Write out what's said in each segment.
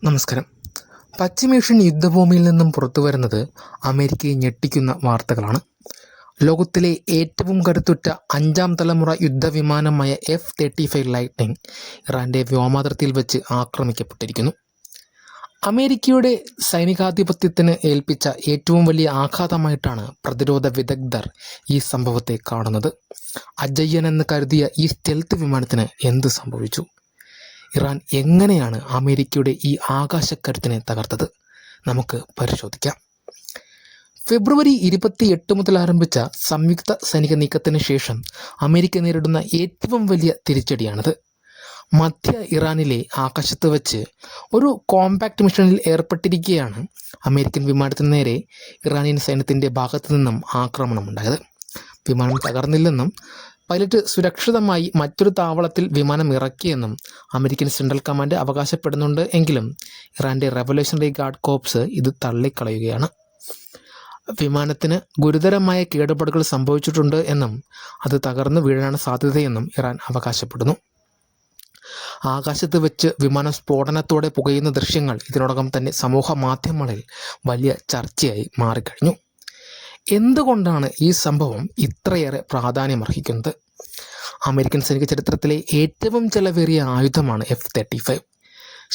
നമസ്കാരം. പശ്ചിമേഷ്യൻ യുദ്ധഭൂമിയിൽ നിന്നും പുറത്തുവരുന്നത് അമേരിക്കയെ ഞെട്ടിക്കുന്ന വാർത്തകളാണ്. ലോകത്തിലെ ഏറ്റവും കരുത്തുറ്റ 5ാം തലമുറ യുദ്ധവിമാനമായ F-35 ലൈറ്റ്നിംഗ് ഇറാൻ്റെ വ്യോമാതിർത്തിയിൽ വെച്ച് ആക്രമിക്കപ്പെട്ടിരിക്കുന്നു. അമേരിക്കയുടെ സൈനികാധിപത്യത്തിന് ഏൽപ്പിച്ച ഏറ്റവും വലിയ ആഘാതമായിട്ടാണ് പ്രതിരോധ വിദഗ്ധർ ഈ സംഭവത്തെ കാണുന്നത്. അജയ്യൻ എന്ന് കരുതിയ ഈ സ്റ്റെൽത്ത് വിമാനത്തിന് എന്ത് സംഭവിച്ചു? ഇറാൻ എങ്ങനെയാണ് അമേരിക്കയുടെ ഈ ആകാശക്കരുത്തിനെ തകർത്തത്? നമുക്ക് പരിശോധിക്കാം. ഫെബ്രുവരി 28 മുതൽ ആരംഭിച്ച സംയുക്ത സൈനിക നീക്കത്തിന് ശേഷം അമേരിക്ക നേരിടുന്ന ഏറ്റവും വലിയ തിരിച്ചടിയാണിത്. മധ്യ ഇറാനിലെ ആകാശത്ത് വെച്ച് ഒരു കോമ്പാക്ട് മിഷനിൽ ഏർപ്പെട്ടിരിക്കെയാണ് അമേരിക്കൻ വിമാനത്തിന് നേരെ ഇറാനിയൻ സൈന്യത്തിൻ്റെ ഭാഗത്തു നിന്നും ആക്രമണമുണ്ടായത്. വിമാനം തകർന്നില്ലെന്നും പൈലറ്റ് സുരക്ഷിതമായി മറ്റൊരു താവളത്തിൽ വിമാനം ഇറക്കിയെന്നും അമേരിക്കൻ സെൻട്രൽ കമാൻഡ് അവകാശപ്പെടുന്നുണ്ട്. എങ്കിലും ഇറാൻ്റെ റവല്യൂഷണറി ഗാർഡ് കോർപ്സ് ഇത് തള്ളിക്കളയുകയാണ്. വിമാനത്തിന് ഗുരുതരമായ കേടുപാടുകൾ സംഭവിച്ചിട്ടുണ്ട് എന്നും അത് തകർന്നു വീഴാനാണ് സാധ്യതയെന്നും ഇറാൻ അവകാശപ്പെടുന്നു. ആകാശത്ത് വെച്ച് വിമാനം സ്ഫോടനത്തോടെ പുകയുന്ന ദൃശ്യങ്ങൾ ഇതിനോടകം തന്നെ സമൂഹ മാധ്യമങ്ങളിൽ വലിയ ചർച്ചയായി മാറിക്കഴിഞ്ഞു. എന്തുകൊണ്ടാണ് ഈ സംഭവം ഇത്രയേറെ പ്രാധാന്യമർഹിക്കുന്നത്? അമേരിക്കൻ സൈനിക ചരിത്രത്തിലെ ഏറ്റവും ചെലവേറിയ ആയുധമാണ് F-35.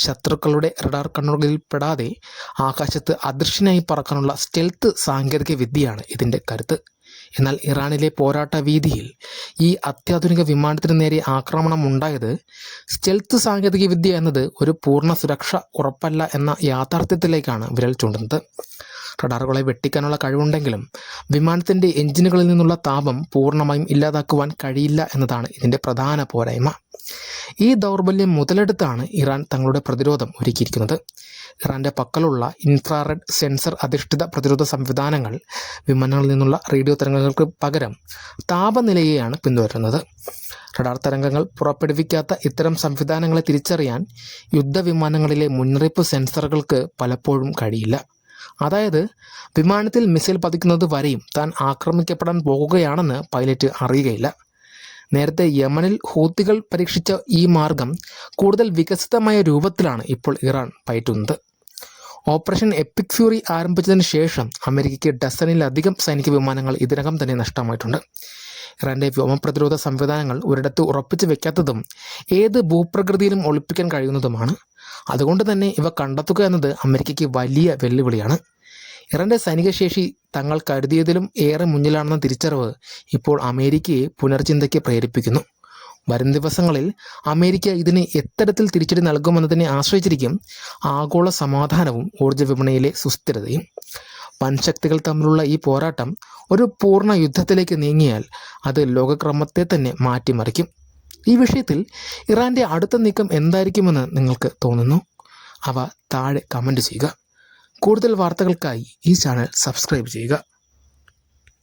ശത്രുക്കളുടെ റഡാർ കണ്ണുകളിൽ പെടാതെ ആകാശത്ത് അദൃശ്യനായി പറക്കാനുള്ള സ്റ്റെൽത്ത് സാങ്കേതിക വിദ്യയാണ് ഇതിൻ്റെ കരുത്ത്. എന്നാൽ ഇറാനിലെ പോരാട്ട വീതിയിൽ ഈ അത്യാധുനിക വിമാനത്തിന് നേരെ ആക്രമണം ഉണ്ടായത് സ്റ്റെൽത്ത് സാങ്കേതിക വിദ്യ എന്നത് ഒരു പൂർണ്ണ സുരക്ഷ ഉറപ്പല്ല എന്ന യാഥാർത്ഥ്യത്തിലേക്കാണ് വിരൽ ചൂണ്ടുന്നത്. റഡാറുകളെ വെട്ടിക്കാനുള്ള കഴിവുണ്ടെങ്കിലും വിമാനത്തിൻ്റെ എഞ്ചിനുകളിൽ നിന്നുള്ള താപം പൂർണ്ണമായും ഇല്ലാതാക്കുവാൻ കഴിയില്ല എന്നതാണ് ഇതിൻ്റെ പ്രധാന പോരായ്മ. ഈ ദൗർബല്യം മുതലെടുത്താണ് ഇറാൻ തങ്ങളുടെ പ്രതിരോധം ഒരുക്കിയിരിക്കുന്നത്. ഇറാൻ്റെ പക്കലുള്ള ഇൻഫ്രാറെഡ് സെൻസർ അധിഷ്ഠിത പ്രതിരോധ സംവിധാനങ്ങൾ വിമാനങ്ങളിൽ നിന്നുള്ള റേഡിയോ തരംഗങ്ങൾക്ക് പകരം താപനിലയെയാണ് പിന്തുടരുന്നത്. റഡാർ തരംഗങ്ങൾ പുറപ്പെടുവിക്കാത്ത ഇത്തരം സംവിധാനങ്ങളെ തിരിച്ചറിയാൻ യുദ്ധവിമാനങ്ങളിലെ മുന്നറിയിപ്പ് സെൻസറുകൾക്ക് പലപ്പോഴും കഴിയില്ല. അതായത് വിമാനത്തിൽ മിസൈൽ പതിക്കുന്നത് വരെയും താൻ ആക്രമിക്കപ്പെടാൻ പോകുകയാണെന്ന് പൈലറ്റ് അറിയുകയില്ല. നേരത്തെ യമനിൽ ഹൂത്തികൾ പരീക്ഷിച്ച ഈ മാർഗം കൂടുതൽ വികസിതമായ രൂപത്തിലാണ് ഇപ്പോൾ ഇറാൻ പയറ്റുന്നത്. ഓപ്പറേഷൻ എപ്പിക് ഫ്യൂറി ആരംഭിച്ചതിന് ശേഷം അമേരിക്കയ്ക്ക് ഡസനിലധികം സൈനിക വിമാനങ്ങൾ ഇതിനകം തന്നെ നഷ്ടമായിട്ടുണ്ട്. ഇറാൻ്റെ വ്യോമപ്രതിരോധ സംവിധാനങ്ങൾ ഒരിടത്ത് ഉറപ്പിച്ചു വെക്കാത്തതും ഏത് ഭൂപ്രകൃതിയിലും ഒളിപ്പിക്കാൻ കഴിയുന്നതുമാണ്. അതുകൊണ്ട് തന്നെ ഇവ കണ്ടെത്തുക എന്നത് അമേരിക്കയ്ക്ക് വലിയ വെല്ലുവിളിയാണ്. ഇറാൻ്റെ സൈനിക ശേഷി തങ്ങൾ കരുതിയതിലും ഏറെ മുന്നിലാണെന്ന തിരിച്ചറിവ് ഇപ്പോൾ അമേരിക്കയെ പുനർചിന്തയ്ക്ക് പ്രേരിപ്പിക്കുന്നു. വരും ദിവസങ്ങളിൽ അമേരിക്ക ഇതിന് എത്തരത്തിൽ തിരിച്ചടി നൽകുമെന്നതിനെ ആശ്രയിച്ചിരിക്കും ആഗോള സമാധാനവും ഊർജ്ജ വിപണിയിലെ സുസ്ഥിരതയും. വൻശക്തികൾ തമ്മിലുള്ള ഈ പോരാട്ടം ഒരു പൂർണ്ണ യുദ്ധത്തിലേക്ക് നീങ്ങിയാൽ അത് ലോകക്രമത്തെ തന്നെ മാറ്റിമറിക്കും. ഈ വിഷയത്തിൽ ഇറാൻ്റെ അടുത്ത നീക്കം എന്തായിരിക്കുമെന്ന് നിങ്ങൾക്ക് തോന്നുന്നു? അവ താഴെ കമൻറ്റ് ചെയ്യുക. കൂടുതൽ വാർത്തകൾക്കായി ഈ ചാനൽ സബ്സ്ക്രൈബ് ചെയ്യുക.